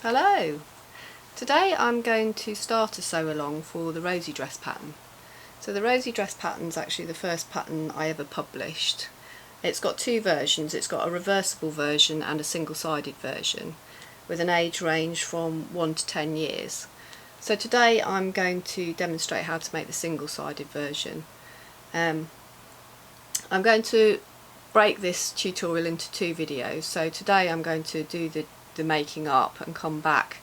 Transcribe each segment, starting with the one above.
Hello! Today I'm going to start a sew along for the Rosie dress pattern. So the Rosie dress pattern is actually the first pattern I ever published. It's got two versions. It's got a reversible version and a single-sided version with an age range from 1 to 10 years. So today I'm going to demonstrate how to make the single-sided version. I'm going to break this tutorial into two videos. So today I'm going to do the making up and come back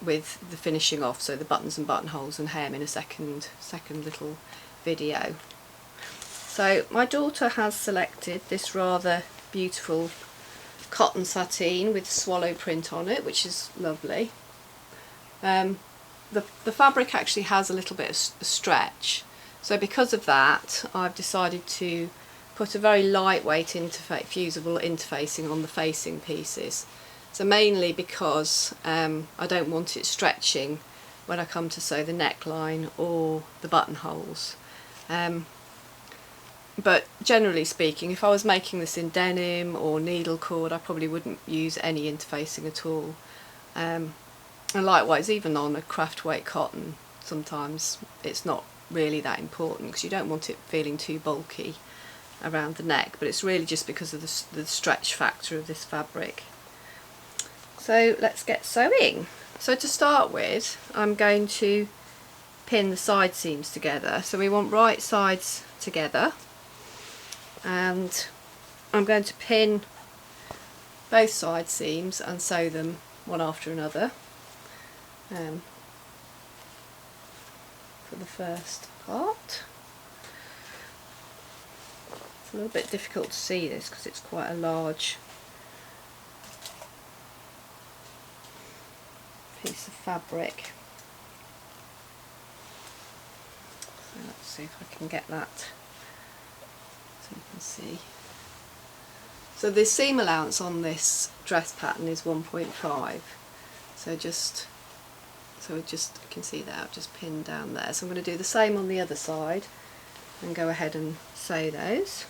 with the finishing off, so the buttons and buttonholes and hem in a second little video. So my daughter has selected this rather beautiful cotton sateen with swallow print on it, which is lovely. The fabric actually has a little bit of stretch, so because of that I've decided to put a very lightweight fusible interfacing on the facing pieces. So mainly because I don't want it stretching when I come to sew the neckline or the buttonholes. But generally speaking, if I was making this in denim or needle cord, I probably wouldn't use any interfacing at all. And likewise, even on a craft weight cotton, sometimes it's not really that important because you don't want it feeling too bulky around the neck, but it's really just because of the stretch factor of this fabric. So let's get sewing. So to start with, I'm going to pin the side seams together. So we want right sides together, and I'm going to pin both side seams and sew them one after another for the first part. It's a little bit difficult to see this because it's quite a large piece of fabric. So let's see if I can get that so you can see. So the seam allowance on this dress pattern is 1.5. So you can see that I've just pinned down there. So I'm going to do the same on the other side and go ahead and sew those.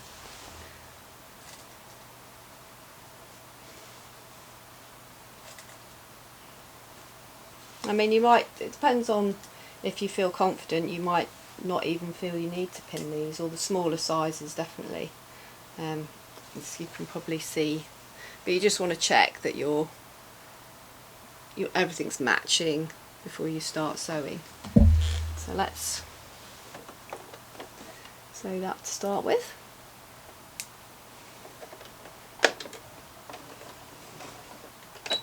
I mean, it depends on if you feel confident, you might not even feel you need to pin these, or the smaller sizes definitely, as you can probably see, but you just want to check that everything's matching before you start sewing. So let's sew that to start with.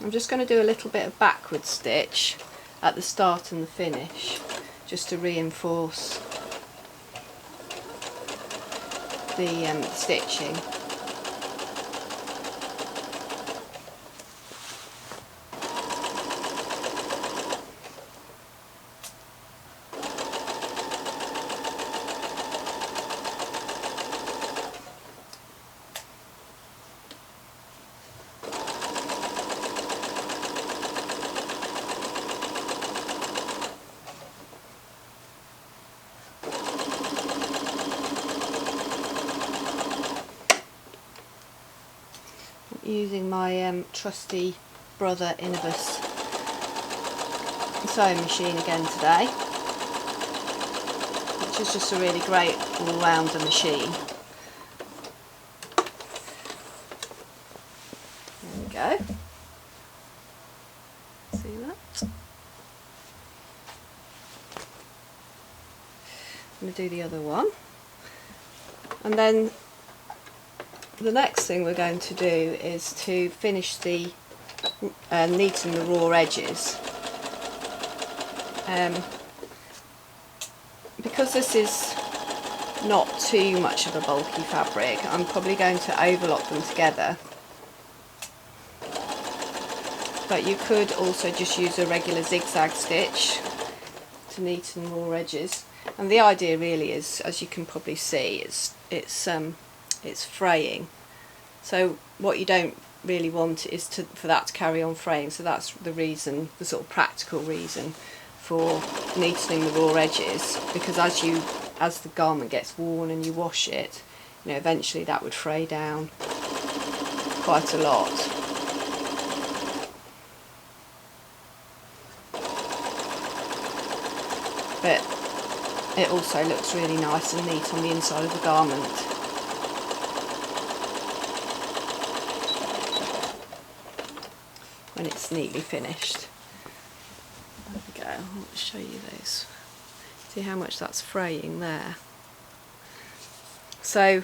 I'm just going to do a little bit of backward stitch at the start and the finish, just to reinforce the stitching. Using my trusty Brother Innovus sewing machine again today, which is just a really great all-rounder machine. There we go. See that? I'm going to do the other one, and then the next thing we're going to do is to finish the neaten the raw edges. Because this is not too much of a bulky fabric, I'm probably going to overlock them together, but you could also just use a regular zigzag stitch to neaten raw edges. And the idea really is, as you can probably see, it's fraying, so what you don't really want is for that to carry on fraying. So that's the reason, the sort of practical reason for neatening the raw edges, because as the garment gets worn and you wash it, eventually that would fray down quite a lot. but it also looks really nice and neat on the inside of the garment. When it's neatly finished. There we go, I'll show you those. See how much that's fraying there. So,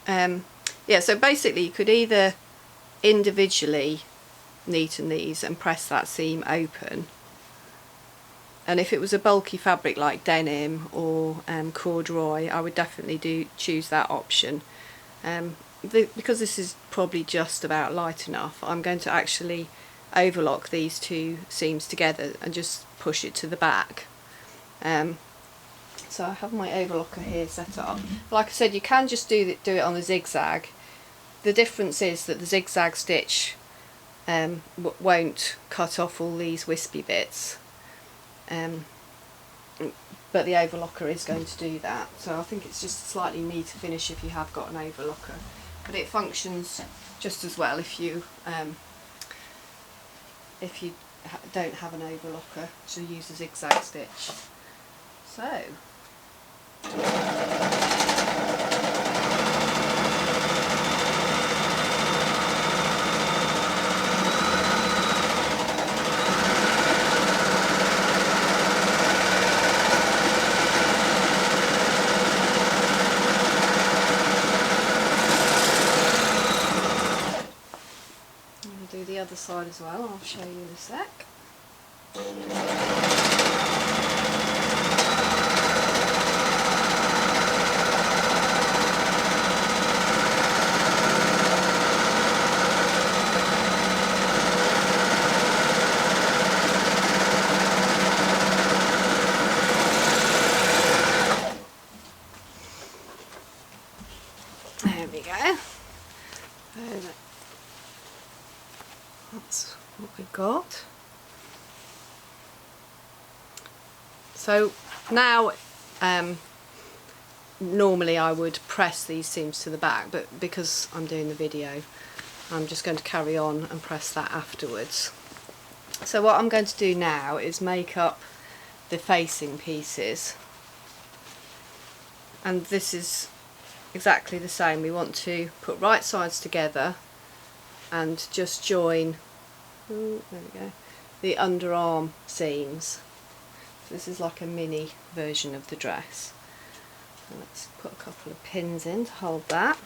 yeah, so basically you could either individually neaten these and press that seam open, and if it was a bulky fabric like denim or corduroy, I would definitely choose that option. Because this is probably just about light enough, I'm going to actually overlock these two seams together and just push it to the back. So I have my overlocker here set up. Like I said, you can just do it on the zigzag. The difference is that the zigzag stitch won't cut off all these wispy bits, but the overlocker is going to do that. So I think it's just a slightly neater finish if you have got an overlocker, but it functions just as well if you don't have an overlocker to use a zigzag stitch. So do the other side as well. I'll show you in a sec. There we go. That's what we've got. So now, normally I would press these seams to the back, but because I'm doing the video, I'm just going to carry on and press that afterwards. So what I'm going to do now is make up the facing pieces, and this is exactly the same. We want to put right sides together and just join, there we go, the underarm seams. So this is like a mini version of the dress. And let's put a couple of pins in to hold that.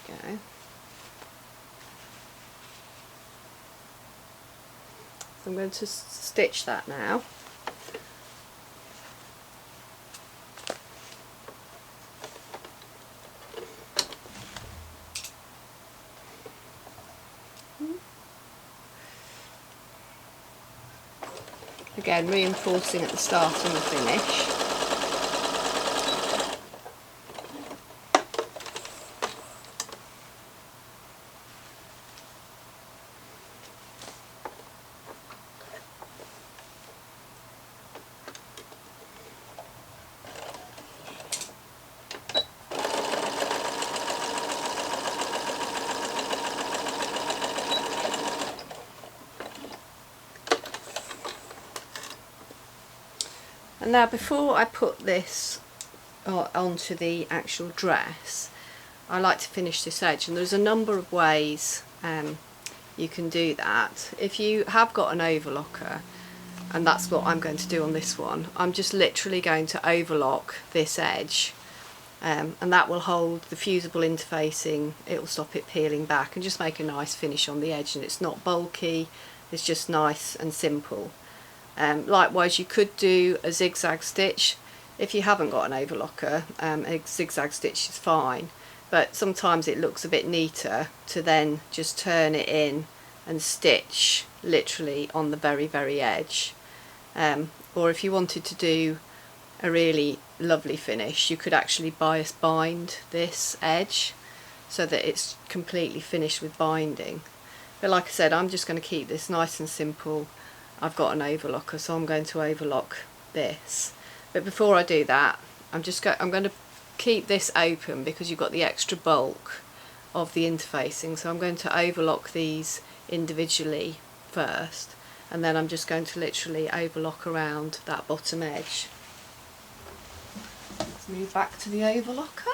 There we go. So I'm going to stitch that now. Again, reinforcing at the start and the finish. And now, before I put this onto the actual dress, I like to finish this edge, and there's a number of ways you can do that. If you have got an overlocker, and that's what I'm going to do on this one, I'm just literally going to overlock this edge, and that will hold the fusible interfacing. It will stop it peeling back and just make a nice finish on the edge, and it's not bulky, it's just nice and simple. Likewise, you could do a zigzag stitch. If you haven't got an overlocker, a zigzag stitch is fine, but sometimes it looks a bit neater to then just turn it in and stitch literally on the very, very edge. Or if you wanted to do a really lovely finish, you could actually bias bind this edge so that it's completely finished with binding. But like I said, I'm just going to keep this nice and simple. I've got an overlocker, so I'm going to overlock this. But before I do that, I'm going to keep this open because you've got the extra bulk of the interfacing. So I'm going to overlock these individually first, and then I'm just going to literally overlock around that bottom edge. Let's move back to the overlocker.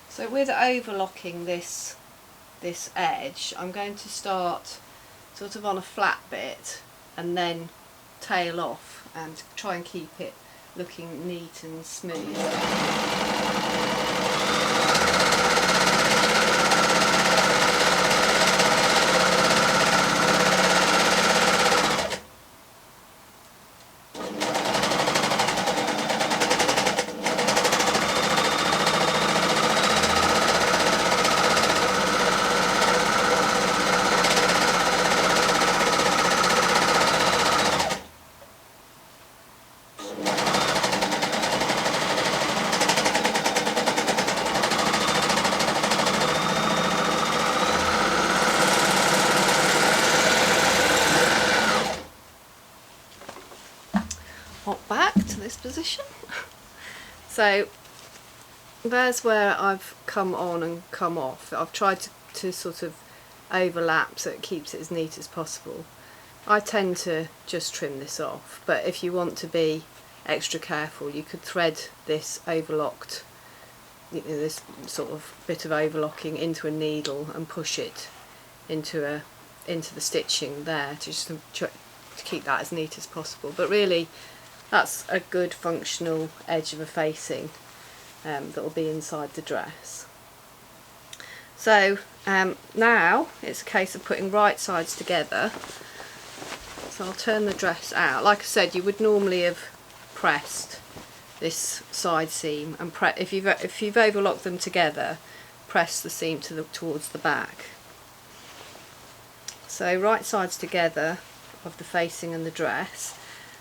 So with overlocking this edge, I'm going to start sort of on a flat bit and then tail off and try and keep it looking neat and smooth. Hop back to this position. So there's where I've come on and come off. I've tried to sort of overlap so it keeps it as neat as possible. I tend to just trim this off, but if you want to be extra careful, you could thread this overlocked, this sort of bit of overlocking into a needle and push it into the stitching there to keep that as neat as possible. But really, that's a good functional edge of a facing that will be inside the dress. So now it's a case of putting right sides together. So I'll turn the dress out. Like I said, you would normally have pressed this side seam, and if you've overlocked them together, press the seam towards the back. So right sides together of the facing and the dress.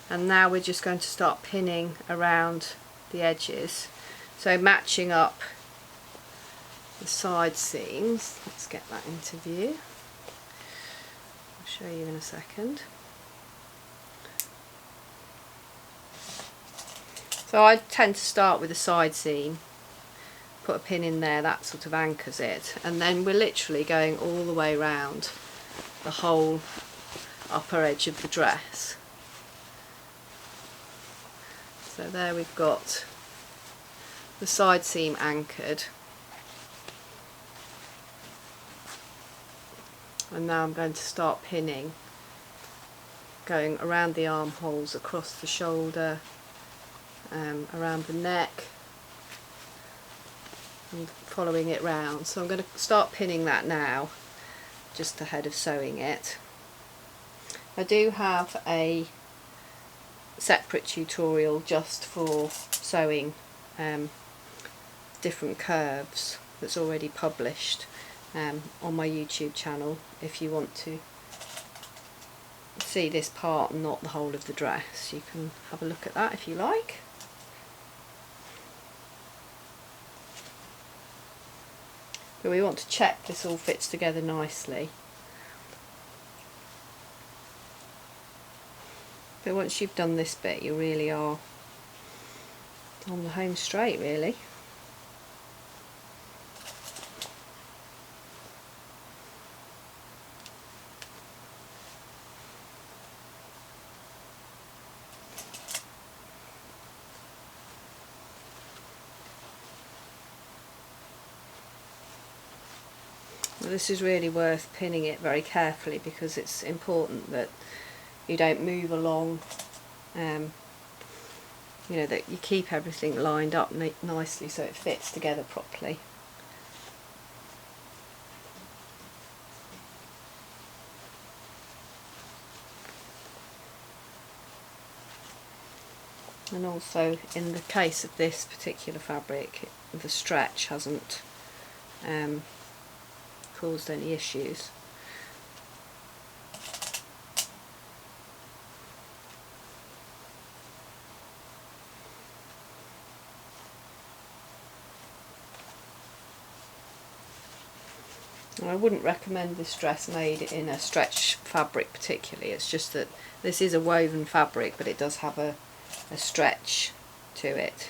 And now we're just going to start pinning around the edges, so matching up the side seams. Let's get that into view. I'll show you in a second. So I tend to start with a side seam, put a pin in there, that sort of anchors it, and then we're literally going all the way around the whole upper edge of the dress. So there we've got the side seam anchored, and now I'm going to start pinning, going around the armholes, across the shoulder, around the neck, and following it round. So I'm going to start pinning that now, just ahead of sewing it. I do have a separate tutorial just for sewing different curves that's already published on my YouTube channel, if you want to see this part and not the whole of the dress. You can have a look at that if you like. But we want to check this all fits together nicely. But once you've done this bit, you really are on the home straight, really. Well, this is really worth pinning it very carefully, because it's important that you don't move along, you know, that you keep everything lined up nicely so it fits together properly. And also in the case of this particular fabric, the stretch hasn't caused any issues. I wouldn't recommend this dress made in a stretch fabric particularly. It's just that this is a woven fabric, but it does have a stretch to it,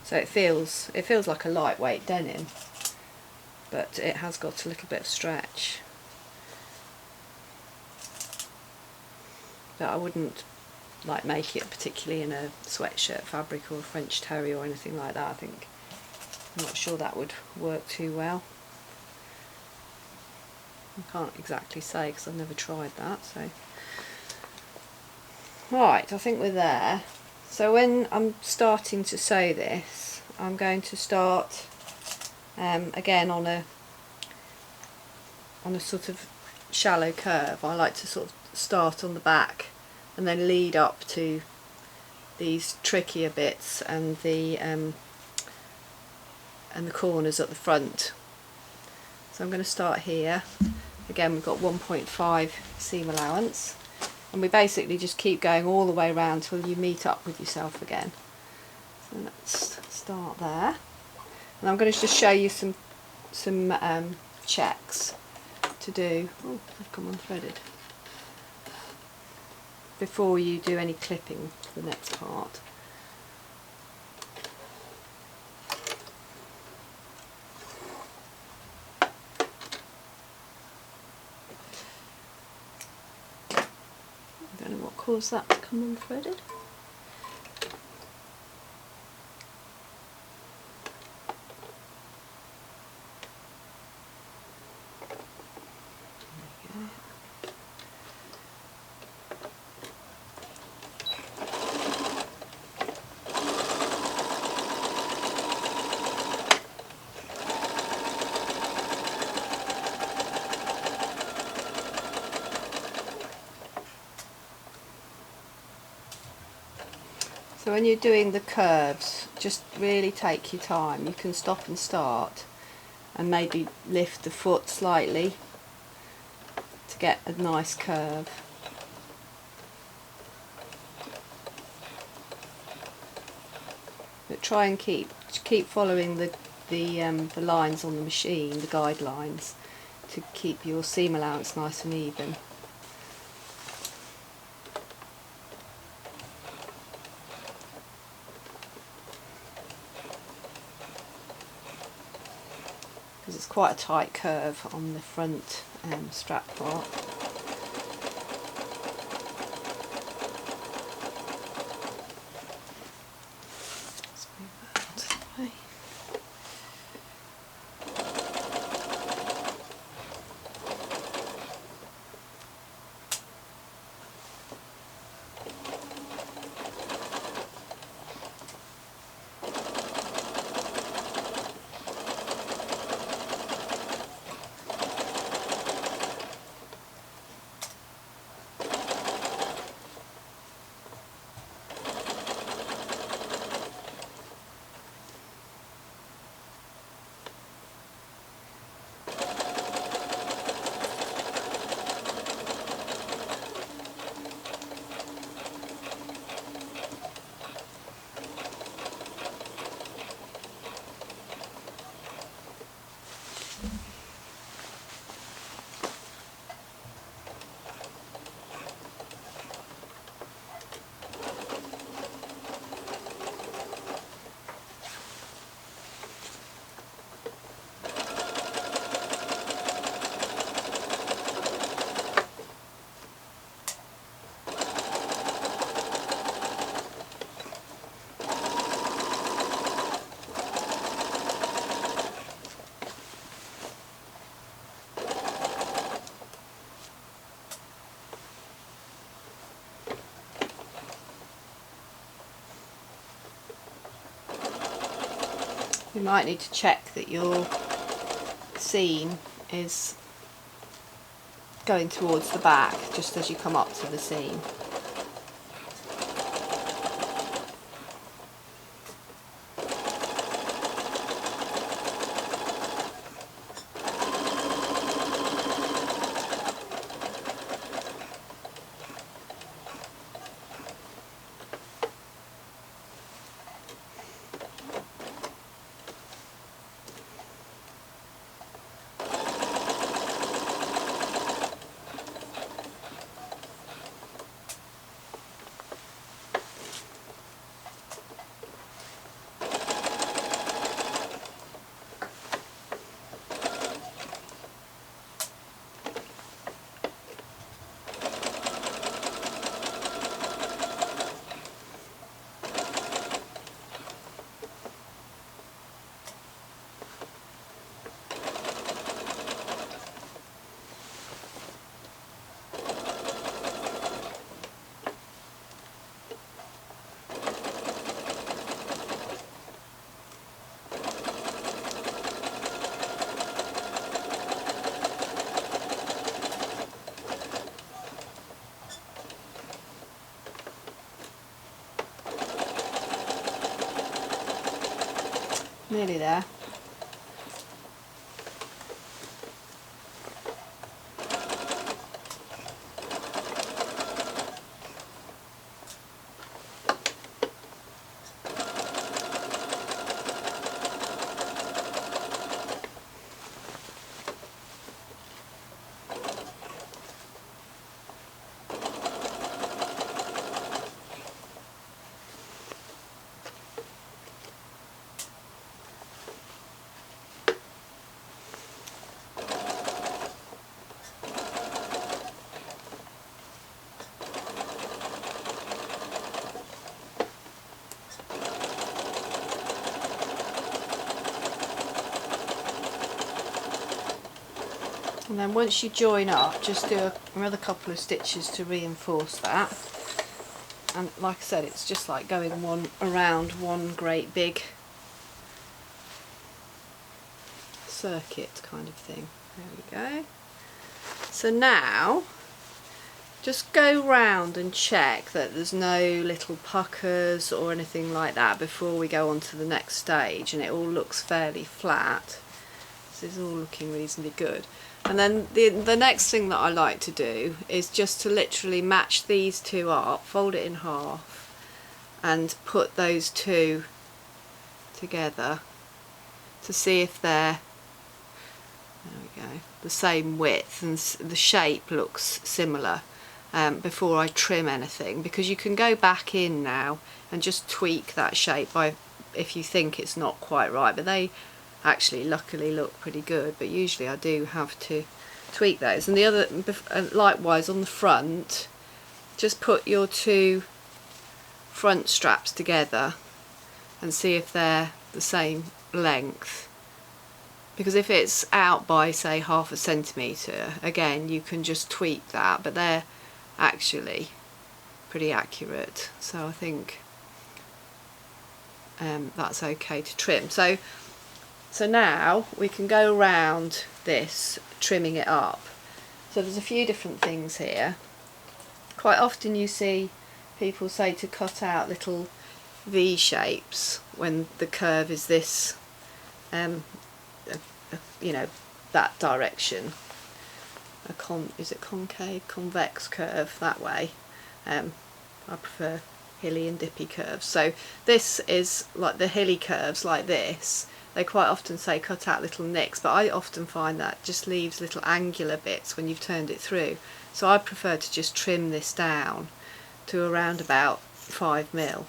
so it feels like a lightweight denim, but it has got a little bit of stretch. But I wouldn't like make it particularly in a sweatshirt fabric or a French terry or anything like that. I'm not sure that would work too well. I can't exactly say because I've never tried that. So right, I think we're there. So when I'm starting to sew this, I'm going to start again on a sort of shallow curve. I like to sort of start on the back and then lead up to these trickier bits and the corners at the front. So I'm going to start here. Again, we've got 1.5 seam allowance, and we basically just keep going all the way around till you meet up with yourself again. So let's start there, and I'm going to just show you some checks to do. Oh, they've come unthreaded. Before you do any clipping for the next part. I don't know what caused that to come unthreaded. So when you're doing the curves, just really take your time. You can stop and start and maybe lift the foot slightly to get a nice curve. But try and keep following the lines on the machine, the guidelines, to keep your seam allowance nice and even. Because it's quite a tight curve on the front strap part. Let's move that out of the way. You might need to check that your seam is going towards the back just as you come up to the seam. nearly there. And then once you join up, just do another couple of stitches to reinforce that. And like I said, it's just like going around one great big circuit kind of thing. There we go. So now just go round and check that there's no little puckers or anything like that before we go on to the next stage, and it all looks fairly flat. This is all looking reasonably good. And then the next thing that I like to do is just to literally match these two up, fold it in half and put those two together to see if they're, there we go, the same width and the shape looks similar before I trim anything, because you can go back in now and just tweak that shape if you think it's not quite right, but they actually luckily look pretty good, but usually I do have to tweak those. And the other, likewise on the front, just put your two front straps together and see if they're the same length, because if it's out by say ½ centimetre, again you can just tweak that, but they're actually pretty accurate, so I think that's okay to trim. So now we can go around this, trimming it up. So there's a few different things here. Quite often you see people say to cut out little V shapes when the curve is this, you know, that direction. Is it concave, convex curve that way? I prefer hilly and dippy curves. So this is like the hilly curves like this. They quite often say cut out little nicks, but I often find that just leaves little angular bits when you've turned it through. So I prefer to just trim this down to around about 5mm.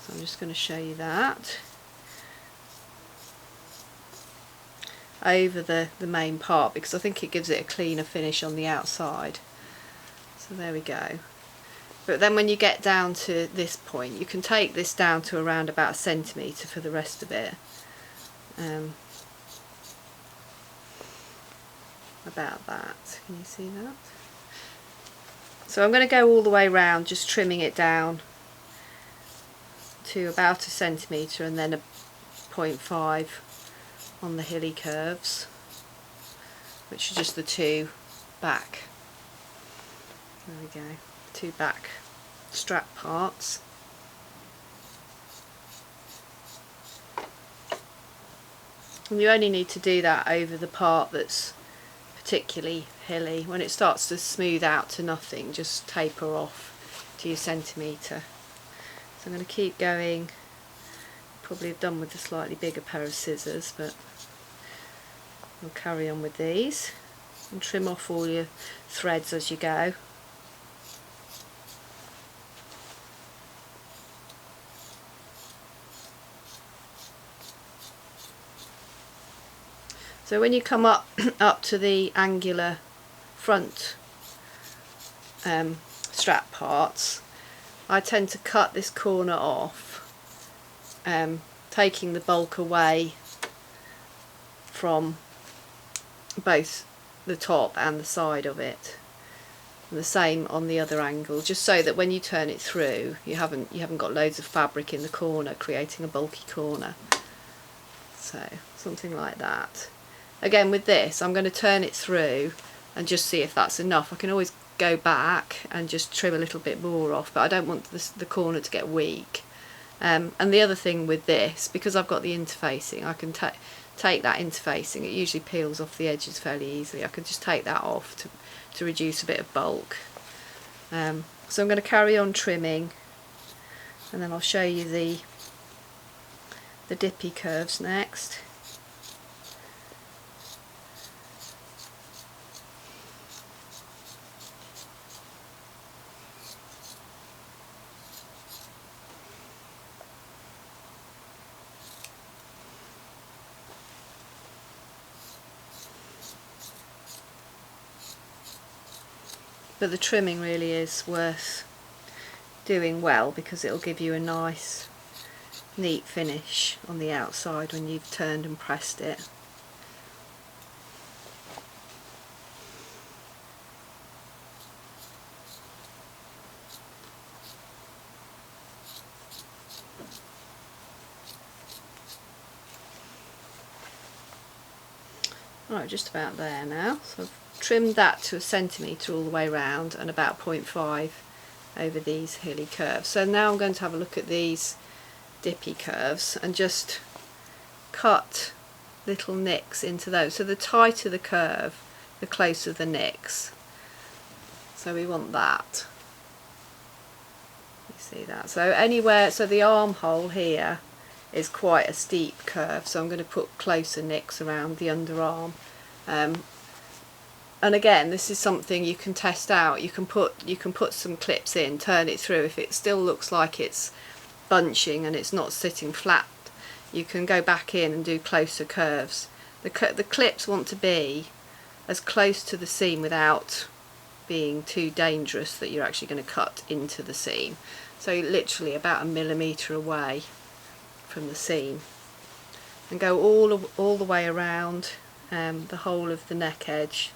So I'm just going to show you that over the main part, because I think it gives it a cleaner finish on the outside. So there we go. But then when you get down to this point, you can take this down to around about 1 centimetre for the rest of it. About that, can you see that? So I'm going to go all the way around, just trimming it down to about 1 centimetre and then a 0.5 on the hilly curves, which are just the two back, there we go, two back strap parts. And you only need to do that over the part that's particularly hilly. When it starts to smooth out to nothing, just taper off to your centimetre. So I'm going to keep going. Probably have done with a slightly bigger pair of scissors, but we'll carry on with these and trim off all your threads as you go. So when you come up to the angular front strap parts, I tend to cut this corner off, taking the bulk away from both the top and the side of it, and the same on the other angle, just so that when you turn it through you haven't got loads of fabric in the corner creating a bulky corner. So something like that. Again with this I'm going to turn it through and just see if that's enough. I can always go back and just trim a little bit more off, but I don't want the corner to get weak, And the other thing with this, because I've got the interfacing, I can take that interfacing. It usually peels off the edges fairly easily. I can just take that off to reduce a bit of bulk. So I'm going to carry on trimming, and then I'll show you the dippy curves next. But the trimming really is worth doing well, because it'll give you a nice neat finish on the outside when you've turned and pressed it. Right, just about there now. So I've trimmed that to 1 centimetre all the way around, and about 0.5 over these hilly curves. So now I'm going to have a look at these dippy curves and just cut little nicks into those. So the tighter the curve, the closer the nicks. So we want that. You see that? So anywhere, so the armhole here is quite a steep curve, so I'm going to put closer nicks around the underarm. And again, this is something you can test out. You can put some clips in, turn it through. If it still looks like it's bunching and it's not sitting flat, you can go back in and do closer curves. The clips want to be as close to the seam without being too dangerous that you're actually going to cut into the seam. So literally about 1 millimetre away from the seam, and go all the way around the whole of the neck edge,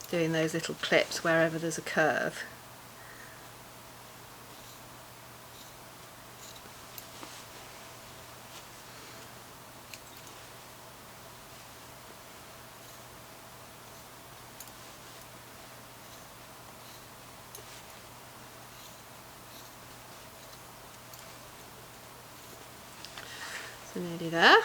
doing those little clips wherever there's a curve. So nearly there.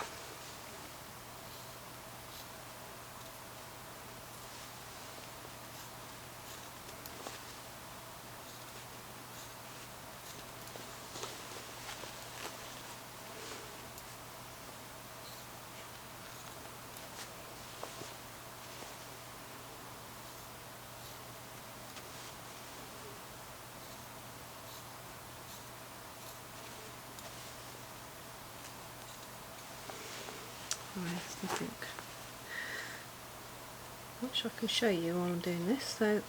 Not sure I can show you while I'm doing this. So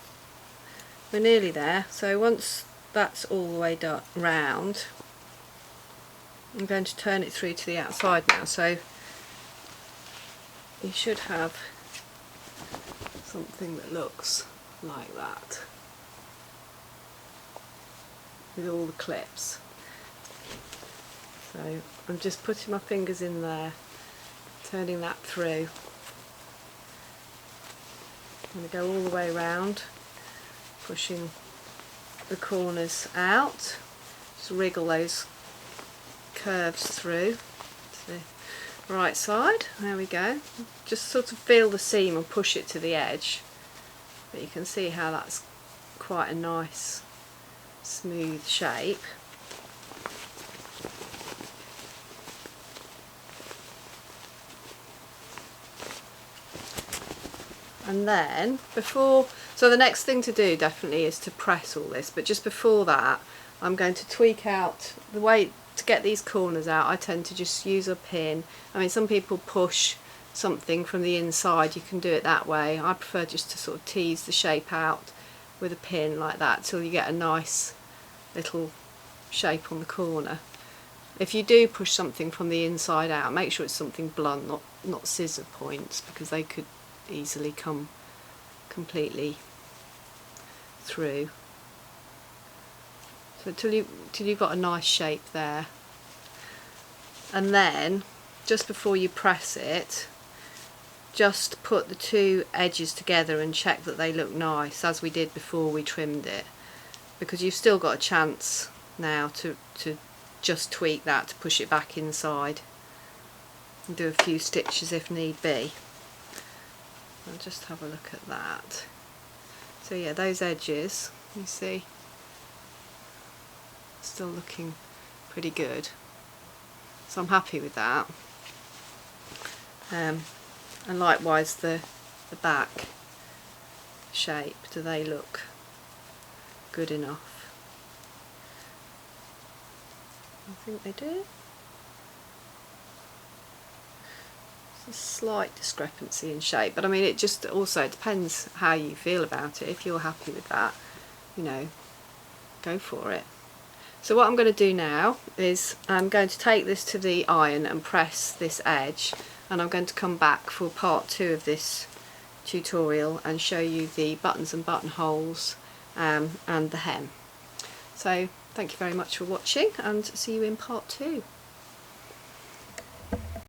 we're nearly there. So once that's all the way round, I'm going to turn it through to the outside now. So you should have something that looks like that with all the clips. So I'm just putting my fingers in there, turning that through. I'm going to go all the way around, pushing the corners out, just wriggle those curves through to the right side. There we go. Just sort of feel the seam and push it to the edge, but you can see how that's quite a nice smooth shape. And then so the next thing to do definitely is to press all this, but just before that I'm going to tweak out the way to get these corners out. I tend to just use a pin. I mean, some people push something from the inside, you can do it that way. I prefer just to sort of tease the shape out with a pin like that till you get a nice little shape on the corner. If you do push something from the inside out, make sure it's something blunt, not scissor points, because they could easily come completely through. So till you've got a nice shape there, and then just before you press it, just put the two edges together and check that they look nice, as we did before we trimmed it, because you've still got a chance now to just tweak that to push it back inside and do a few stitches if need be. I'll just have a look at that. So yeah, those edges, you see, still looking pretty good, so I'm happy with that. And likewise the back shape, do they look good enough? I think they do. There's a slight discrepancy in shape, but I mean it just also depends how you feel about it. If you're happy with that, you know, go for it. So what I'm going to do now is I'm going to take this to the iron and press this edge, and I'm going to come back for part 2 of this tutorial and show you the buttons and buttonholes and the hem. So thank you very much for watching, and see you in part 2.